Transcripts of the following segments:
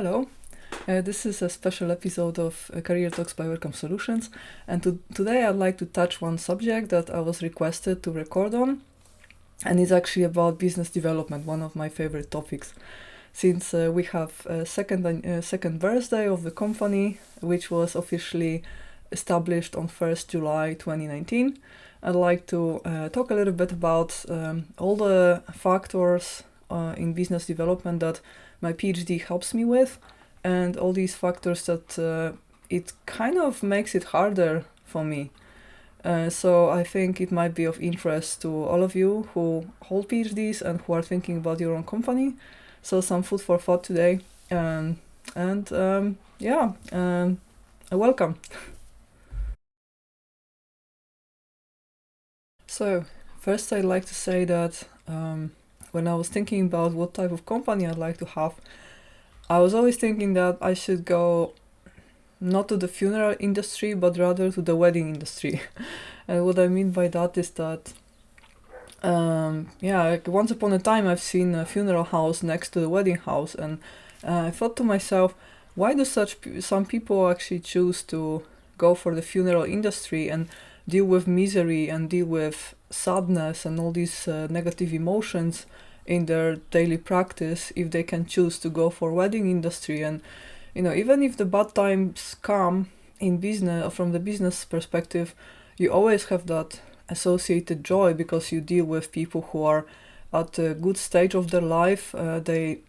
Hello, this is a special episode of Career Talks by Welcome Solutions, and today I'd like to touch one subject that I was requested to record on, and it's actually about business development, one of my favorite topics. Since we have a second birthday of the company, which was officially established on 1st July 2019, I'd like to talk a little bit about all the factors in business development that my PhD helps me with, and all these factors that it kind of makes it harder for me. So I think it might be of interest to all of you who hold PhDs and who are thinking about your own company. So some food for thought today, welcome. So first I'd like to say that when I was thinking about what type of company I'd like to have, I was always thinking that I should go not to the funeral industry, but rather to the wedding industry. And what I mean by that is that, like once upon a time I've seen a funeral house next to the wedding house, and I thought to myself, why do some people actually choose to go for the funeral industry and deal with misery and deal with sadness and all these negative emotions in their daily practice if they can choose to go for wedding industry? And even if the bad times come in business, from the business perspective, you always have that associated joy because you deal with people who are at a good stage of their life. They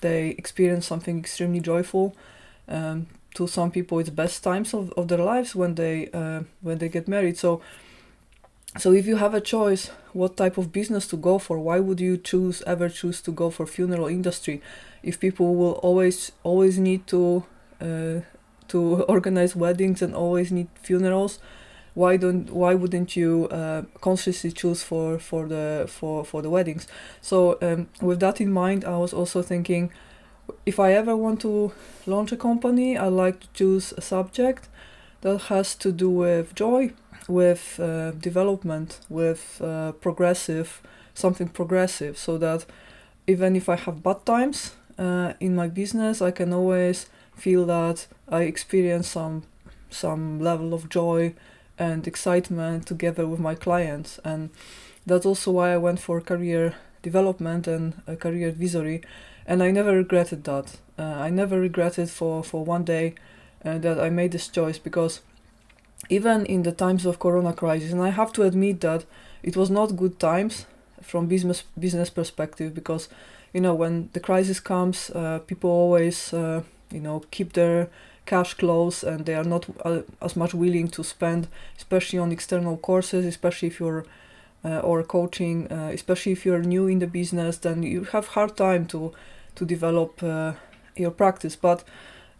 experience something extremely joyful. To some people it's best times of their lives when they get married. So if you have a choice what type of business to go for, why would you ever choose to go for funeral industry if people will always need to organize weddings and always need funerals? Why wouldn't you consciously choose for the weddings? So with that in mind, I was also thinking, if I ever want to launch a company, I like to choose a subject that has to do with joy, with development, with something progressive, so that even if I have bad times in my business, I can always feel that I experience some level of joy and excitement together with my clients. And that's also why I went for career development and a career advisory. And I never regretted that. I never regretted for one day that I made this choice, because even in the times of Corona crisis, and I have to admit that it was not good times from business perspective, because when the crisis comes, people always keep their cash close, and they are not as much willing to spend, especially on external courses, especially if you're or coaching, especially if you're new in the business, then you have hard time to develop your practice. But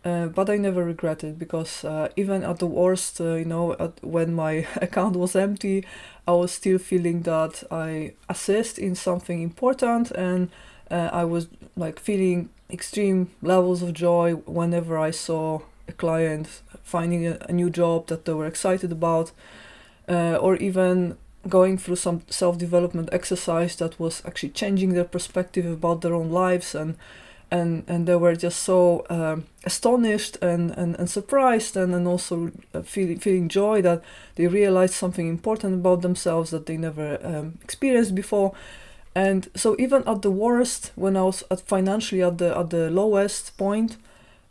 I never regretted, because even at the worst, when my account was empty, I was still feeling that I assist in something important, and I was like feeling extreme levels of joy whenever I saw a client finding a new job that they were excited about, or even going through some self-development exercise that was actually changing their perspective about their own lives, and they were just so astonished and surprised, and also feeling joy that they realized something important about themselves that they never experienced before. And so even at the worst, when I was financially at the lowest point,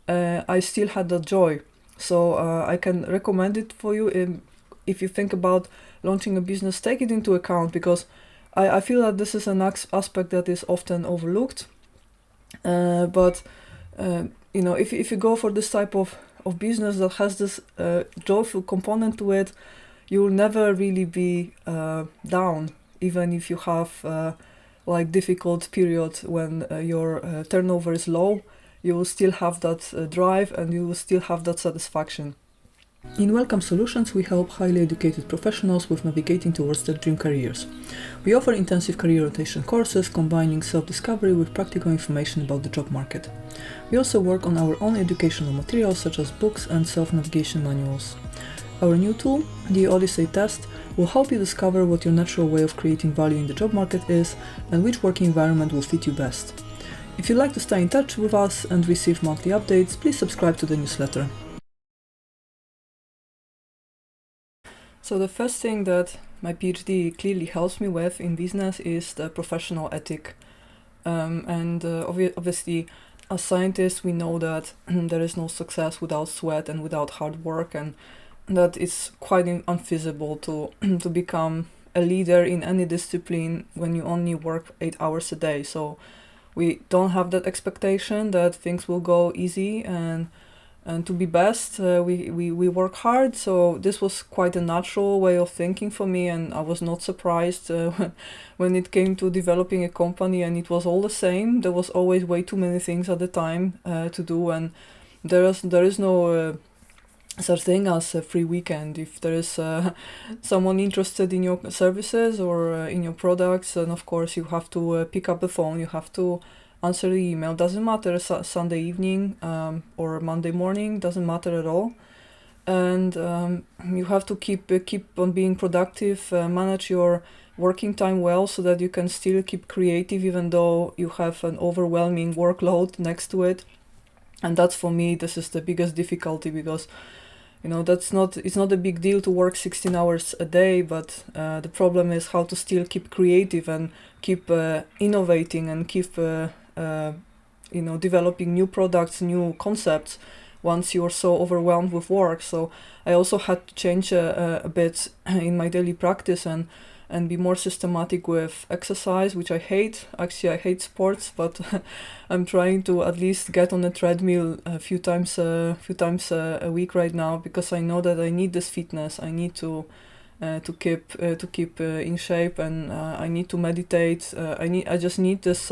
I still had that joy. So I can recommend it for you. If you think about launching a business, take it into account, because I feel that this is an aspect that is often overlooked. But if you go for this type of business that has this joyful component to it, you will never really be down, even if you have difficult period when your turnover is low. You will still have that drive, and you will still have that satisfaction. In Welcome Solutions, we help highly educated professionals with navigating towards their dream careers. We offer intensive career rotation courses, combining self-discovery with practical information about the job market. We also work on our own educational materials, such as books and self-navigation manuals. Our new tool, the Odyssey test, will help you discover what your natural way of creating value in the job market is, and which working environment will fit you best. If you'd like to stay in touch with us and receive monthly updates, please subscribe to the newsletter. So the first thing that my PhD clearly helps me with in business is the professional ethic. Obviously, as scientists, we know that there is no success without sweat and without hard work, and that it's quite unfeasible to to become a leader in any discipline when you only work 8 hours a day. So we don't have that expectation that things will go easy, and to be best, we work hard. So this was quite a natural way of thinking for me, and I was not surprised when it came to developing a company, and it was all the same. There was always way too many things at the time to do, and there is no such thing as a free weekend. If there is someone interested in your services or in your products, then of course you have to pick up the phone, you have to answer the email. Doesn't matter Sunday evening or Monday morning, doesn't matter at all. And you have to keep on being productive, manage your working time well, so that you can still keep creative even though you have an overwhelming workload next to it. And that's, for me, this is the biggest difficulty, because it's not a big deal to work 16 hours a day, but the problem is how to still keep creative and keep innovating and keep developing new products, new concepts once you're so overwhelmed with work. So I also had to change a bit in my daily practice and be more systematic with exercise, which I hate. Actually, I hate sports, but I'm trying to at least get on the treadmill a few times a week right now, because I know that I need this fitness. I need to keep in shape, and I need to meditate. I just need this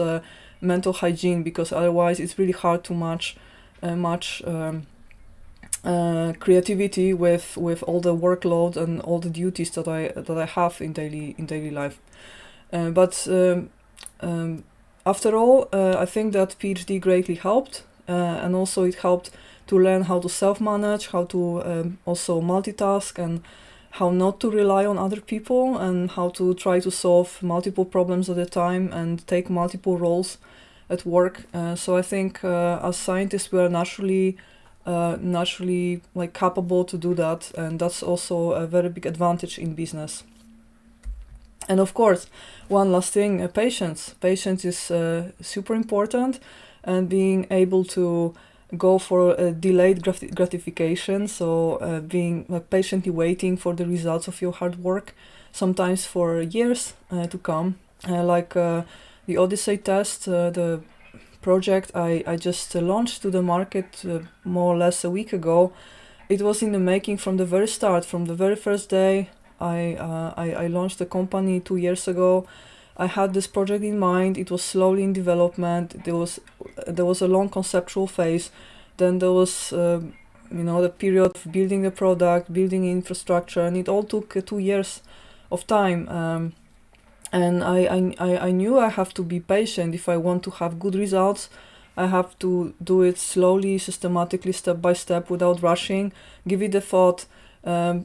mental hygiene, because otherwise it's really hard to match creativity with all the workload and all the duties that I have in daily life. After all, I think that PhD greatly helped, and also it helped to learn how to self-manage, how to also multitask, and how not to rely on other people, and how to try to solve multiple problems at a time and take multiple roles at work. So I think as scientists we are naturally capable to do that, and that's also a very big advantage in business. And of course, one last thing, patience. Patience is super important, and being able to go for a delayed gratification, so being patiently waiting for the results of your hard work, sometimes for years to come. The Odyssey test, the project I just launched to the market more or less a week ago. It was in the making from the very start, from the very first day. I launched the company 2 years ago. I had this project in mind. It was slowly in development. There was a long conceptual phase. Then there was the period of building the product, building infrastructure, and it all took 2 years of time. And I knew I have to be patient if I want to have good results. I have to do it slowly, systematically, step by step, without rushing. Give it a thought.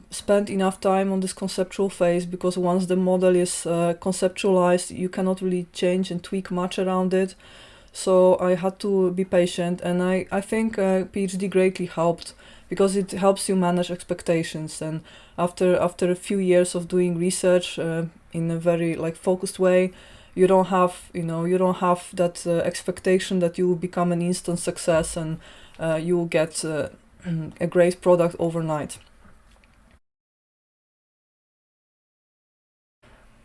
Spend enough time on this conceptual phase, because once the model is conceptualized, you cannot really change and tweak much around it. So I had to be patient, and I think PhD greatly helped, because it helps you manage expectations. And after a few years of doing research in a very focused way, you don't have that expectation that you will become an instant success and you will get a great product overnight.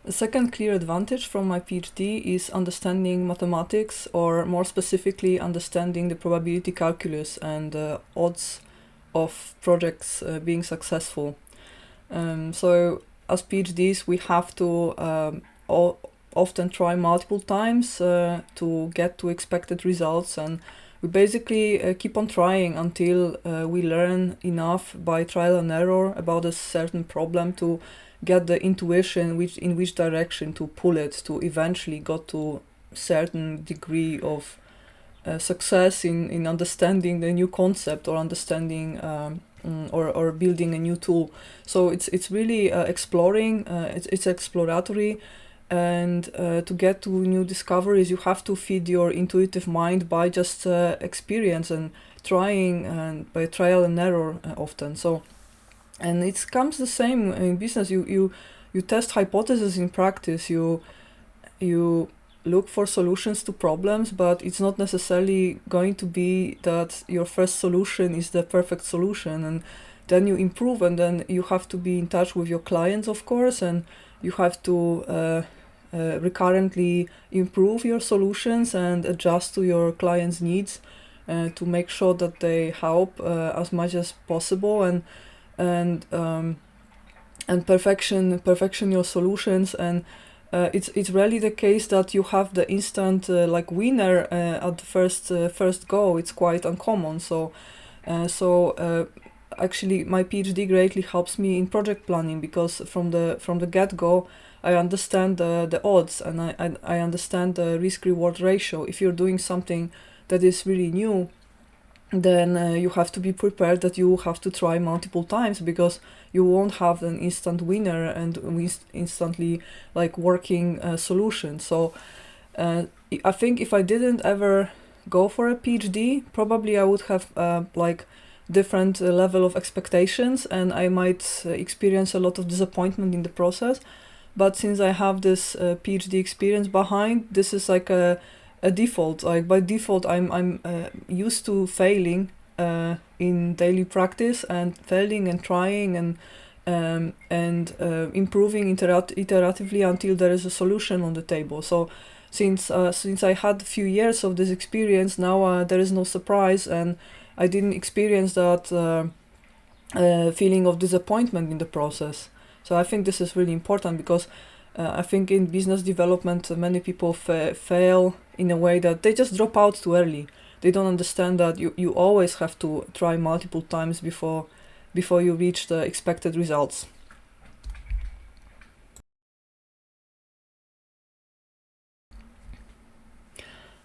The second clear advantage from my PhD is understanding mathematics, or more specifically understanding the probability calculus and odds of projects being successful. So as PhDs we have to often try multiple times to get to expected results, and we basically keep on trying until we learn enough by trial and error about a certain problem to get the intuition in which direction to pull it, to eventually got to certain degree of success in understanding the new concept, or understanding or building a new tool. So it's really exploring, it's exploratory, and to get to new discoveries, you have to feed your intuitive mind by just experience and trying, and by trial and error often. So, and it comes the same in business. You test hypotheses in practice. You look for solutions to problems, but it's not necessarily going to be that your first solution is the perfect solution, and then you improve, and then you have to be in touch with your clients, of course, and you have to recurrently improve your solutions and adjust to your clients' needs to make sure that they help as much as possible, and perfection your solutions. And it's really the case that you have the instant like winner at the first go. It's quite uncommon. So actually my PhD greatly helps me in project planning, because from the get-go I understand the odds, and I understand the risk-reward ratio. If you're doing something that is really new, then you have to be prepared that you have to try multiple times, because you won't have an instant winner and instantly like working solution. So I think if I didn't ever go for a PhD, probably I would have like different level of expectations, and I might experience a lot of disappointment in the process. But since I have this PhD experience behind, this is like a default. Like by default, I'm used to failing in daily practice, and failing and trying and improving iteratively until there is a solution on the table. So since I had a few years of this experience, now there is no surprise, and I didn't experience that feeling of disappointment in the process. So I think this is really important, because I think in business development many people fail in a way that they just drop out too early. They don't understand that you always have to try multiple times before you reach the expected results.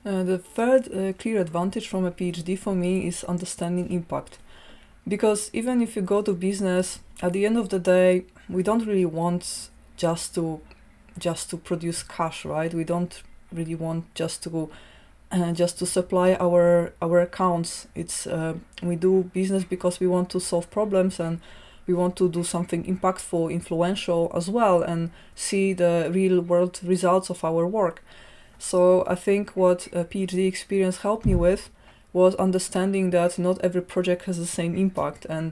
The third clear advantage from a PhD for me is understanding impact. Because even if you go to business, at the end of the day, we don't really want just to produce cash, right? We don't really want just to supply our accounts. It's we do business because we want to solve problems, and we want to do something impactful, influential as well, and see the real world results of our work. So I think what a PhD experience helped me with was understanding that not every project has the same impact, and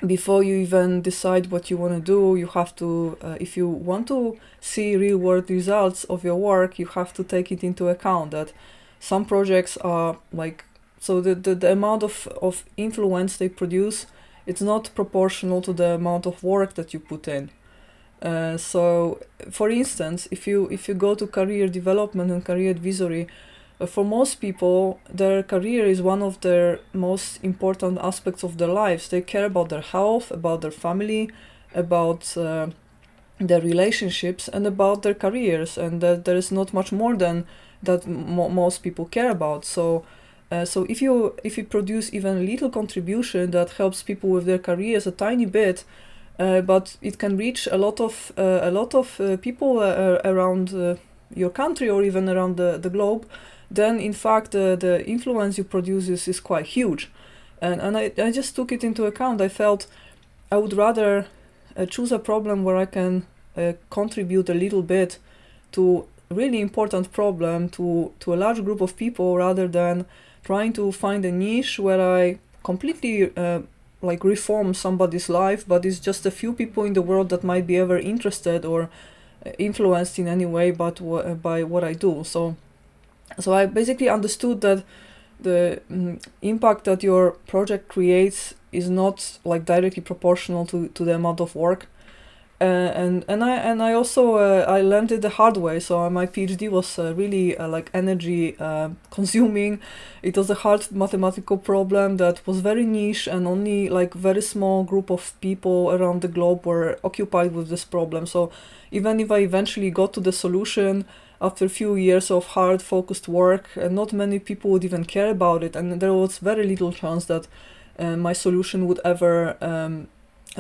before you even decide what you want to do, you have to, if you want to see real world results of your work, you have to take it into account that some projects are like, so the amount of influence they produce, it's not proportional to the amount of work that you put in. So for instance, if you go to career development and career advisory, for most people, their career is one of their most important aspects of their lives. They care about their health, about their family, about their relationships, and about their careers, and that there is not much more than that most people care about. So if you produce even a little contribution that helps people with their careers a tiny bit, but it can reach a lot of people around your country, or even around the globe, then in fact the influence you produce is quite huge. And I just took it into account. I felt I would rather choose a problem where I can contribute a little bit to a really important problem to a large group of people, rather than trying to find a niche where I completely like reform somebody's life, but it's just a few people in the world that might be ever interested or influenced in any way by what I do. So I basically understood that the impact that your project creates is not like directly proportional to the amount of work, and I also I learned it the hard way. So my PhD was really like energy consuming. It was a hard mathematical problem that was very niche, and only like very small group of people around the globe were occupied with this problem. So even if I eventually got to the solution after a few years of hard focused work, not many people would even care about it, and there was very little chance that my solution would ever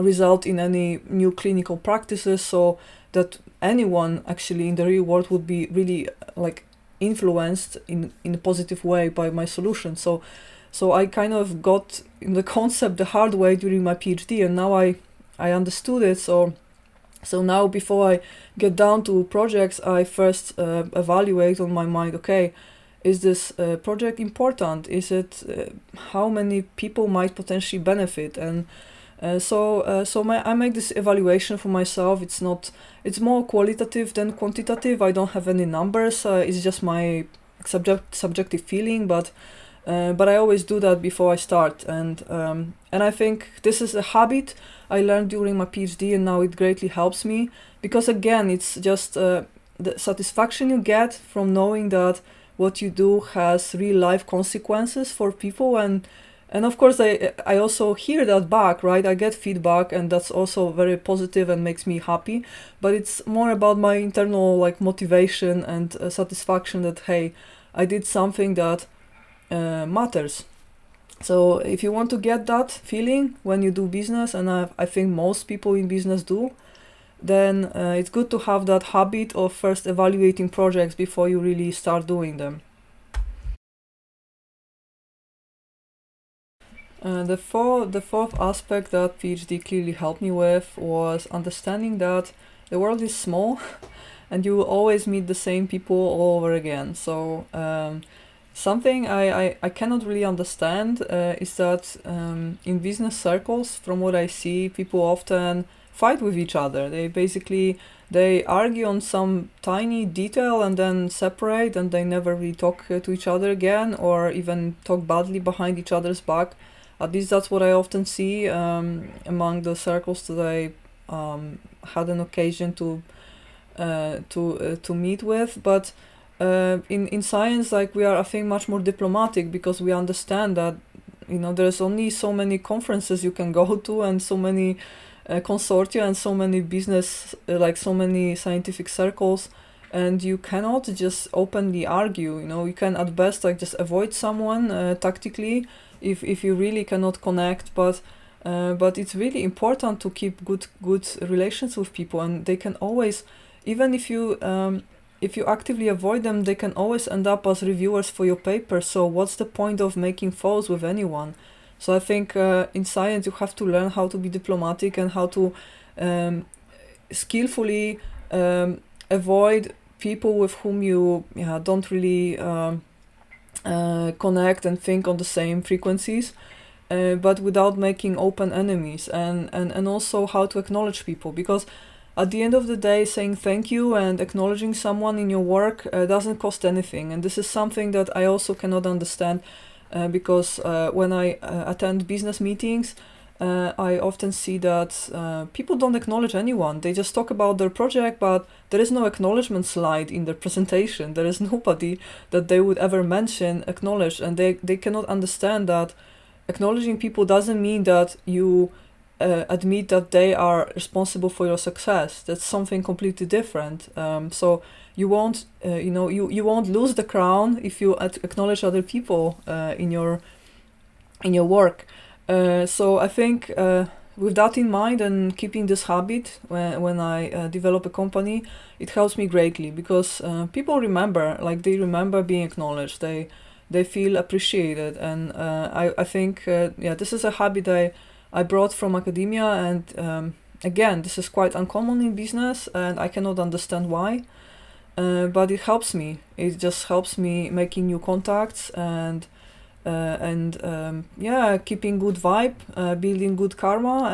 result in any new clinical practices, so that anyone actually in the real world would be really like influenced in a positive way by my solution. So I kind of got in the concept the hard way during my PhD, and now I understood it. So now before I get down to projects, I first evaluate on my mind, okay, is this project important? Is it how many people might potentially benefit? And I make this evaluation for myself. It's more qualitative than quantitative. I don't have any numbers. It's just my subjective feeling, but I always do that before I start. And I think this is a habit I learned during my PhD, and now it greatly helps me, because again, it's just the satisfaction you get from knowing that what you do has real life consequences for people. And of course I also hear that back, right? I get feedback, and that's also very positive and makes me happy, but it's more about my internal like motivation and satisfaction that, hey, I did something that matters. So if you want to get that feeling when you do business, and I think most people in business do, then it's good to have that habit of first evaluating projects before you really start doing them. The fourth aspect that PhD clearly helped me with was understanding that the world is small and you will always meet the same people all over again. So something I cannot really understand is that in business circles, from what I see, people often fight with each other. They argue on some tiny detail and then separate, and they never really talk to each other again, or even talk badly behind each other's back. At least that's what I often see among the circles that I had an occasion to meet with. But in science, like, we are, I think, much more diplomatic, because we understand that there's only so many conferences you can go to, and so many consortia, and so many business, so many scientific circles, and you cannot just openly argue. You can at best just avoid someone tactically if you really cannot connect, but it's really important to keep good relations with people, and they can always, even if you actively avoid them, they can always end up as reviewers for your paper. So what's the point of making foes with anyone? So I think in science you have to learn how to be diplomatic, and how to skillfully avoid people with whom you don't really connect and think on the same frequencies, but without making open enemies, and also how to acknowledge people, because at the end of the day, saying thank you and acknowledging someone in your work doesn't cost anything. And this is something that I also cannot understand, because when I attend business meetings, I often see that people don't acknowledge anyone. They just talk about their project, but there is no acknowledgement slide in their presentation. There is nobody that they would ever mention, acknowledge, and they cannot understand that acknowledging people doesn't mean that you admit that they are responsible for your success. That's something completely different. So you won't, you won't lose the crown if you acknowledge other people in your work. So I think with that in mind, and keeping this habit when I develop a company, it helps me greatly, because people remember, they remember being acknowledged. They feel appreciated, and I think this is a habit I brought from academia, and again, this is quite uncommon in business, and I cannot understand why, but it helps me. It just helps me making new contacts, and keeping good vibe, building good karma,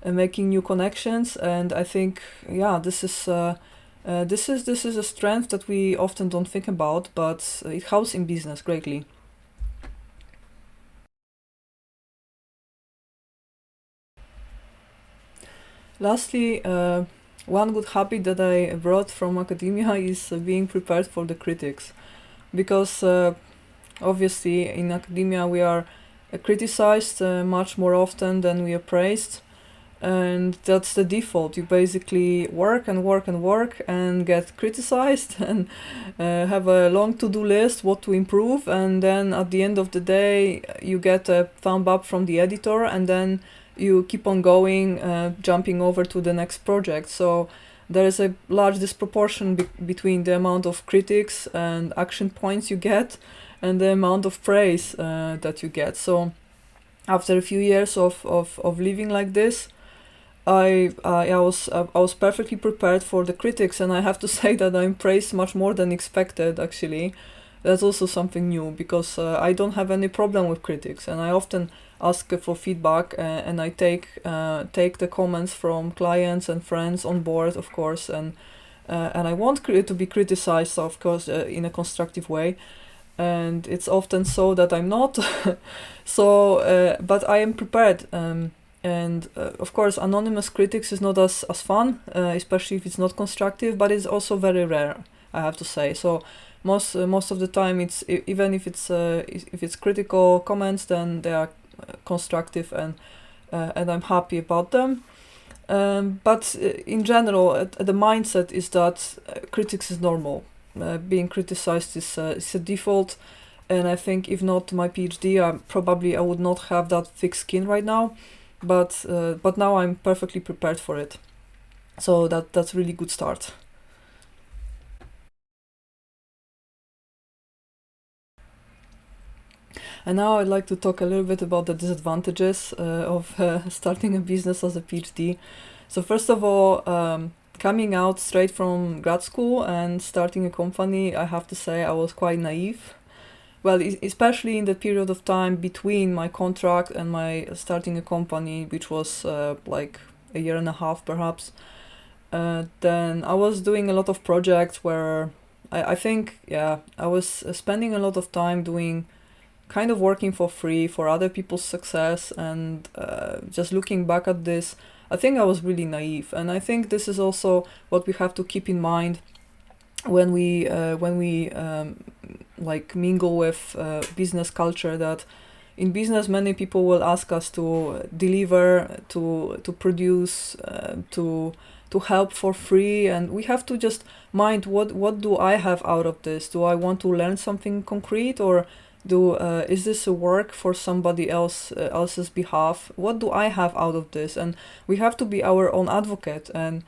and making new connections. And I think this is a strength that we often don't think about, but it helps in business greatly. Lastly, one good habit that I brought from academia is being prepared for the critics, because obviously in academia we are criticized much more often than we are praised, and that's the default. You basically work and work and work and get criticized and have a long to-do list what to improve, and then at the end of the day you get a thumb up from the editor, and then you keep on going, jumping over to the next project. So there is a large disproportion between the amount of critics and action points you get and the amount of praise that you get. So after a few years of living like this, I was perfectly prepared for the critics, and I have to say that I'm praised much more than expected. Actually, that's also something new, because I don't have any problem with critics, and I often ask for feedback, and I take the comments from clients and friends on board, of course, and I want to be criticized, of course, in a constructive way. And it's often so that I'm not. So, but I am prepared. And of course, anonymous critics is not as fun, especially if it's not constructive, but it's also very rare, I have to say. So most of the time, it's even if it's critical comments, then they are constructive, and I'm happy about them. But in general, the mindset is that critics is normal. Being criticized is a default, and I think if not my PhD, I would not have that thick skin right now. But now I'm perfectly prepared for it. So that's really good start. And now I'd like to talk a little bit about the disadvantages of starting a business as a PhD. So first of all, coming out straight from grad school and starting a company, I have to say I was quite naive. Well, especially in the period of time between my contract and my starting a company, which was like a year and a half perhaps, then I was doing a lot of projects where I think, yeah, I was spending a lot of time doing kind of working for free for other people's success, and just looking back at this, I think I was really naive. And I think this is also what we have to keep in mind when we like mingle with business culture, that in business many people will ask us to deliver, to produce, to help for free, and we have to just mind what do I have out of this? Do I want to learn something concrete, or is this a work for somebody else's behalf? What do I have out of this? And we have to be our own advocate, and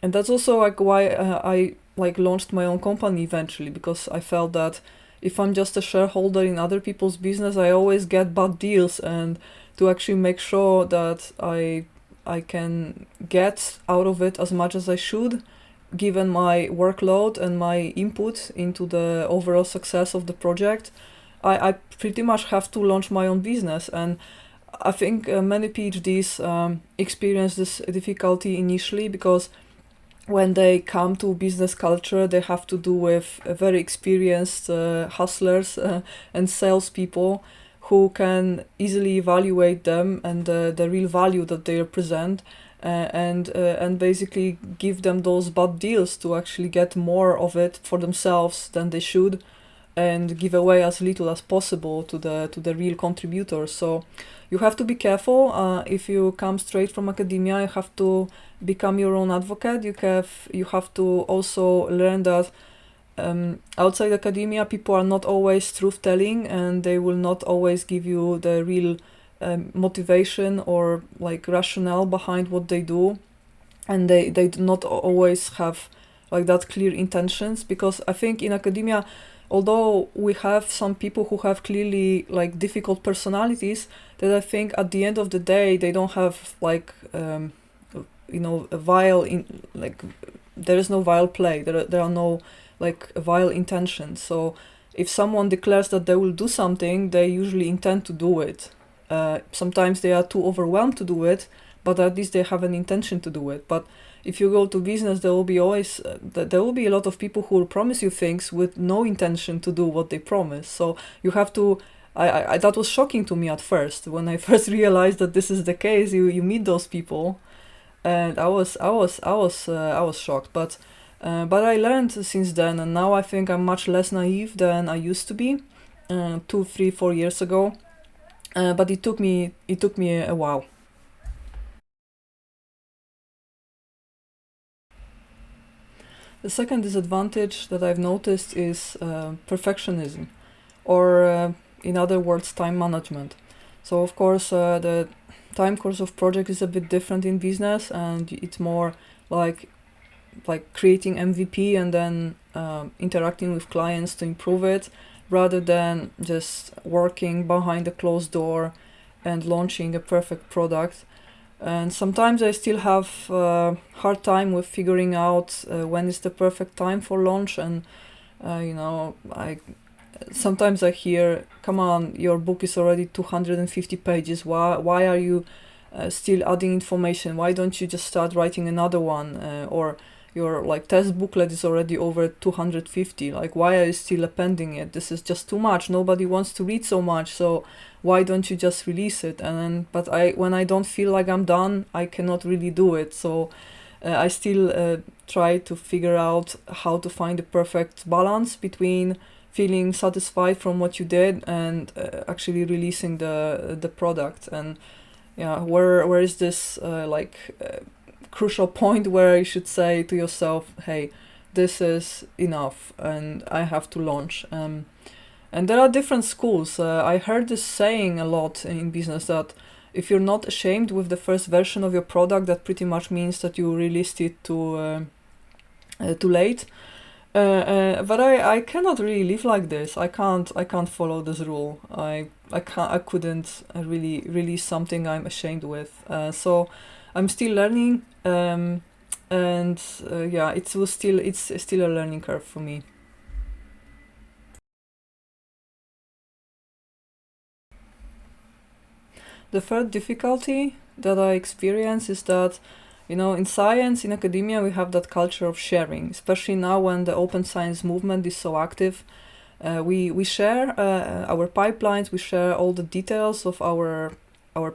that's also like why I like launched my own company eventually, because I felt that if I'm just a shareholder in other people's business, I always get bad deals, and to actually make sure that I can get out of it as much as I should, given my workload and my input into the overall success of the project, I pretty much have to launch my own business. And I think many PhDs experience this difficulty initially, because when they come to business culture, they have to do with very experienced hustlers and salespeople who can easily evaluate them and the real value that they represent, and basically give them those bad deals to actually get more of it for themselves than they should, and give away as little as possible to the real contributors. So you have to be careful. If you come straight from academia, you have to become your own advocate. You have to also learn that outside academia, people are not always truth-telling, and they will not always give you the real motivation or like rationale behind what they do, and they do not always have like that clear intentions. Because I think in academia, although we have some people who have clearly like difficult personalities, that I think at the end of the day they don't have like a vile there is no vile play. There are no like vile intentions. So if someone declares that they will do something, they usually intend to do it. Sometimes they are too overwhelmed to do it, but at least they have an intention to do it. But if you go to business, there will be a lot of people who will promise you things with no intention to do what they promise. So you have to. I that was shocking to me at first when I first realized that this is the case. You meet those people, and I was shocked. But I learned since then, and now I think I'm much less naive than I used to be 2, 3, 4 years ago. But it took me a while. The second disadvantage that I've noticed is perfectionism, or in other words, time management. So of course, the time course of project is a bit different in business, and it's more like creating MVP and then interacting with clients to improve it, rather than just working behind a closed door and launching a perfect product. And sometimes I still have hard time with figuring out when is the perfect time for launch. And I sometimes I hear, "Come on, your book is already 250 pages. Why are you still adding information? Why don't you just start writing another one?" Or your test booklet is already over 250. Like, why are you still appending it? This is just too much. Nobody wants to read so much. So why don't you just release it? And then, but when I don't feel like I'm done, I cannot really do it. So I still try to figure out how to find the perfect balance between feeling satisfied from what you did and actually releasing the product. And yeah, where is this crucial point where you should say to yourself, "Hey, this is enough and I have to launch." And there are different schools. I heard this saying a lot in business, that if you're not ashamed with the first version of your product, that pretty much means that you released it too late. But I cannot really live like this. I can't follow this rule. I couldn't really release something I'm ashamed with. So I'm still learning, and yeah, it's still a learning curve for me. The third difficulty that I experience is that, in science, in academia, we have that culture of sharing, especially now when the open science movement is so active. We share our pipelines, we share all the details of our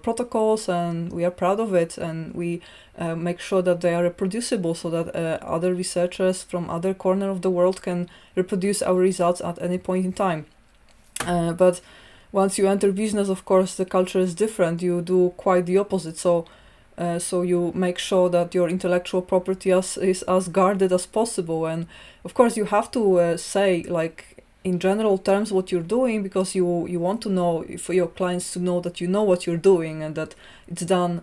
protocols, and we are proud of it, and we make sure that they are reproducible, so that other researchers from other corner of the world can reproduce our results at any point in time. But once you enter business, of course, the culture is different. You do quite the opposite. So you make sure that your intellectual property is as guarded as possible. And of course, you have to say, in general terms, what you're doing, because you want to know, for your clients to know that you know what you're doing and that it's done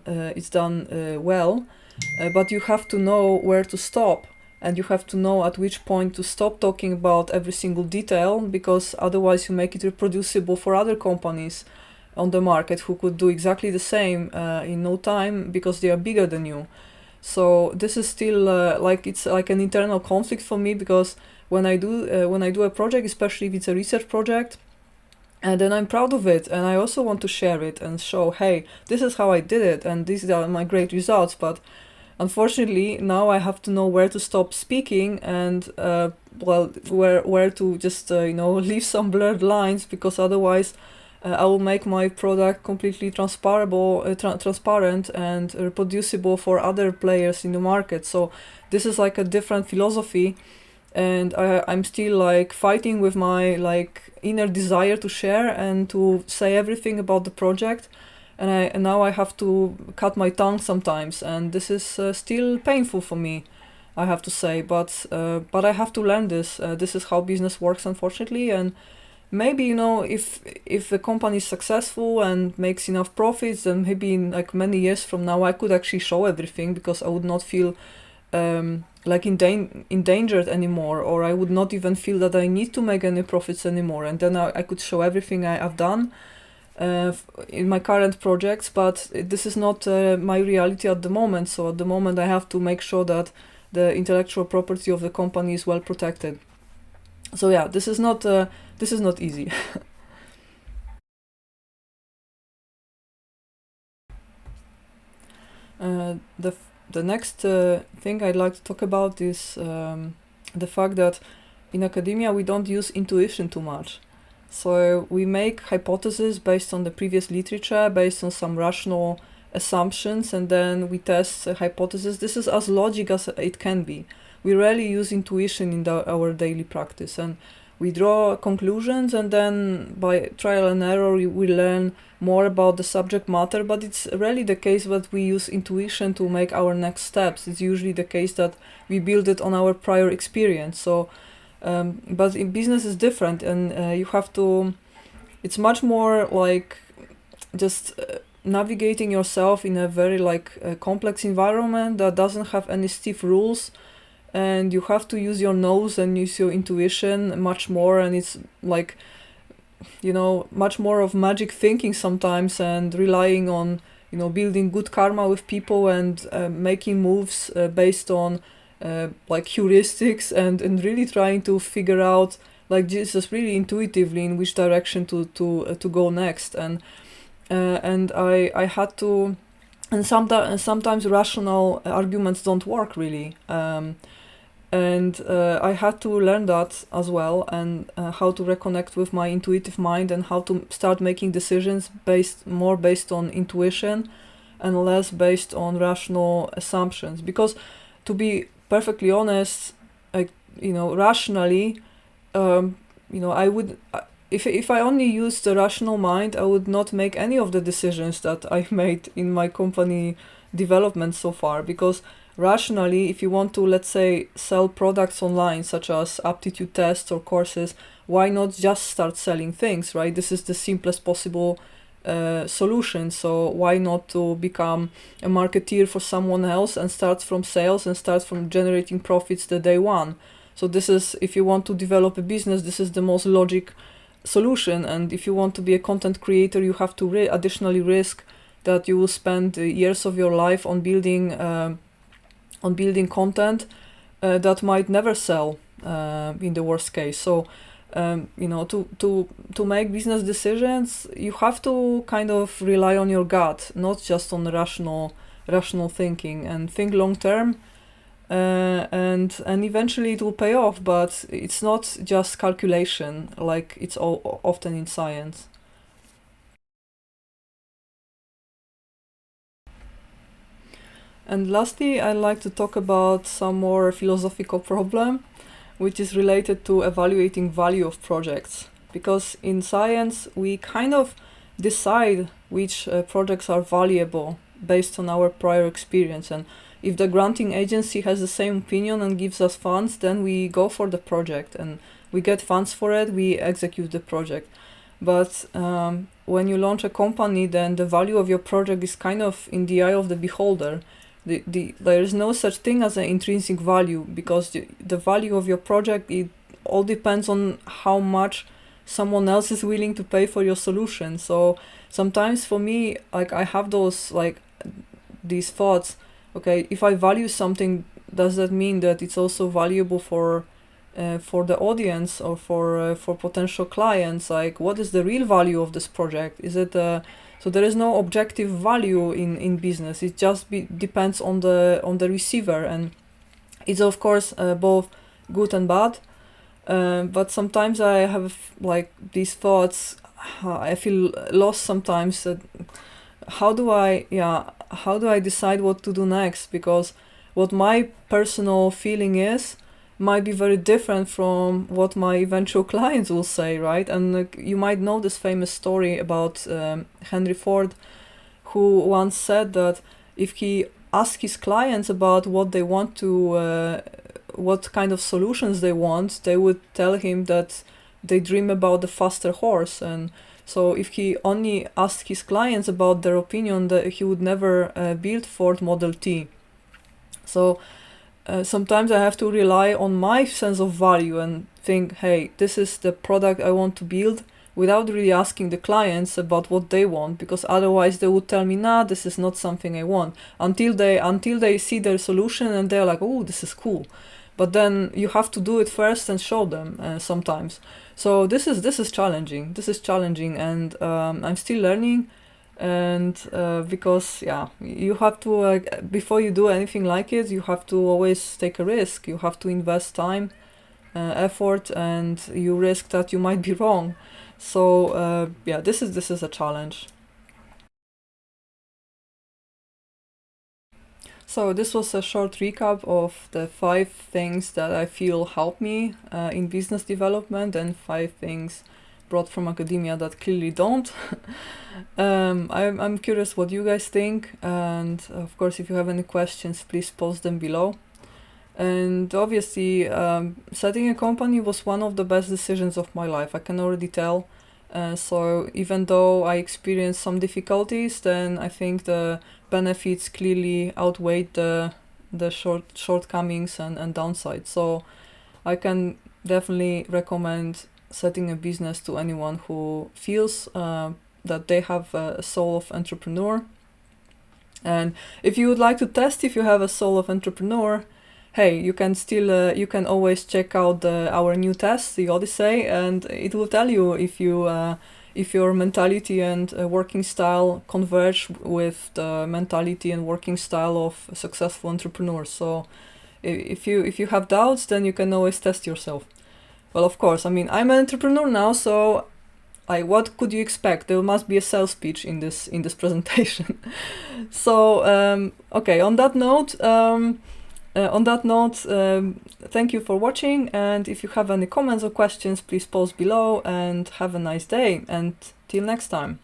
well. But you have to know where to stop, and you have to know at which point to stop talking about every single detail, because otherwise you make it reproducible for other companies on the market who could do exactly the same in no time, because they are bigger than you. So this is still it's like an internal conflict for me, because when I do a project, especially if it's a research project, and then I'm proud of it, and I also want to share it and show, "Hey, this is how I did it, and these are my great results." But unfortunately, now I have to know where to stop speaking, and where to just leave some blurred lines, because otherwise I will make my product completely transparent and reproducible for other players in the market. So this is like a different philosophy, and I'm still fighting with my inner desire to share and to say everything about the project. And now I have to cut my tongue sometimes, and this is still painful for me, I have to say. But I have to learn this. This is how business works, unfortunately. And maybe if the company is successful and makes enough profits, then maybe in many years from now I could actually show everything, because I would not feel endangered anymore, or I would not even feel that I need to make any profits anymore, and then I could show everything I've done in my current projects. But this is not my reality at the moment. So at the moment I have to make sure that the intellectual property of the company is well protected. So yeah, this is not easy. The next thing I'd like to talk about is the fact that in academia we don't use intuition too much. So we make hypotheses based on the previous literature, based on some rational assumptions, and then we test a hypothesis. This is as logic as it can be. We rarely use intuition in our daily practice, and we draw conclusions, and then by trial and error we learn more about the subject matter. But it's rarely the case that we use intuition to make our next steps. It's usually the case that we build it on our prior experience. So but in business is different, and you have to, it's much more just navigating yourself in a very complex environment that doesn't have any stiff rules, and you have to use your nose and use your intuition much more, and it's like, much more of magic thinking sometimes, and relying on, building good karma with people, and making moves based on heuristics, and really trying to figure out, like Jesus, really intuitively in which direction to go next. And I had to, and sometimes rational arguments don't work really. And I had to learn that as well, and how to reconnect with my intuitive mind, and how to start making decisions more based on intuition and less based on rational assumptions. Because, to be perfectly honest, rationally, I would, if I only used the rational mind, I would not make any of the decisions that I made in my company development so far. Because rationally, if you want to, let's say, sell products online, such as aptitude tests or courses, why not just start selling things, right? This is the simplest possible solution. So why not to become a marketeer for someone else and start from sales and start from generating profits the day one? So this is, if you want to develop a business, this is the most logic solution. And if you want to be a content creator, you have to additionally risk that you will spend years of your life on building content that might never sell in the worst case. So to make business decisions, you have to kind of rely on your gut, not just on rational thinking, and think long term, and eventually it will pay off. But it's not just calculation like it's often in science. And lastly, I'd like to talk about some more philosophical problem, which is related to evaluating value of projects. Because in science, we kind of decide which projects are valuable based on our prior experience. And if the granting agency has the same opinion and gives us funds, then we go for the project, and we get funds for it, we execute the project. But when you launch a company, then the value of your project is kind of in the eye of the beholder. There is no such thing as an intrinsic value, because the value of your project, it all depends on how much someone else is willing to pay for your solution. So sometimes for me, like, I have these thoughts, okay, if I value something, does that mean that it's also valuable for the audience, or for potential clients? Like, what is the real value of this project? Is it so there is no objective value in business. It just depends on the receiver, and it's of course both good and bad. But sometimes I have these thoughts. I feel lost sometimes. How do I decide what to do next? Because what my personal feeling is might be very different from what my eventual clients will say, right? And you might know this famous story about Henry Ford, who once said that if he asked his clients about what they want to, what kind of solutions they want, they would tell him that they dream about the faster horse. And so if he only asked his clients about their opinion, that he would never build Ford Model T. So sometimes I have to rely on my sense of value and think, hey, this is the product I want to build, without really asking the clients about what they want, because otherwise they would tell me, nah, this is not something I want, until they see their solution and they're like, oh, this is cool. But then you have to do it first and show them sometimes. So this is challenging. And I'm still learning. And because you have to before you do anything like it, you have to always take a risk. You have to invest time, effort, and you risk that you might be wrong. So this is a challenge. So this was a short recap of the 5 things that I feel help me in business development, and 5 things brought from academia that clearly don't. I'm curious what you guys think, and of course, if you have any questions, please post them below. And obviously, setting a company was one of the best decisions of my life. I can already tell. So even though I experienced some difficulties, then I think the benefits clearly outweighed the shortcomings and downsides. So I can definitely recommend setting a business to anyone who feels that they have a soul of entrepreneur. And if you would like to test if you have a soul of entrepreneur, hey, you can still you can always check out our new test, the Odyssey, and it will tell you if your mentality and working style converge with the mentality and working style of successful entrepreneurs. So if you have doubts, then you can always test yourself. Well, of course, I mean, I'm an entrepreneur now, so what could you expect? There must be a sales pitch in this presentation. So okay, on that note, thank you for watching, and if you have any comments or questions, please post below, and have a nice day, and till next time.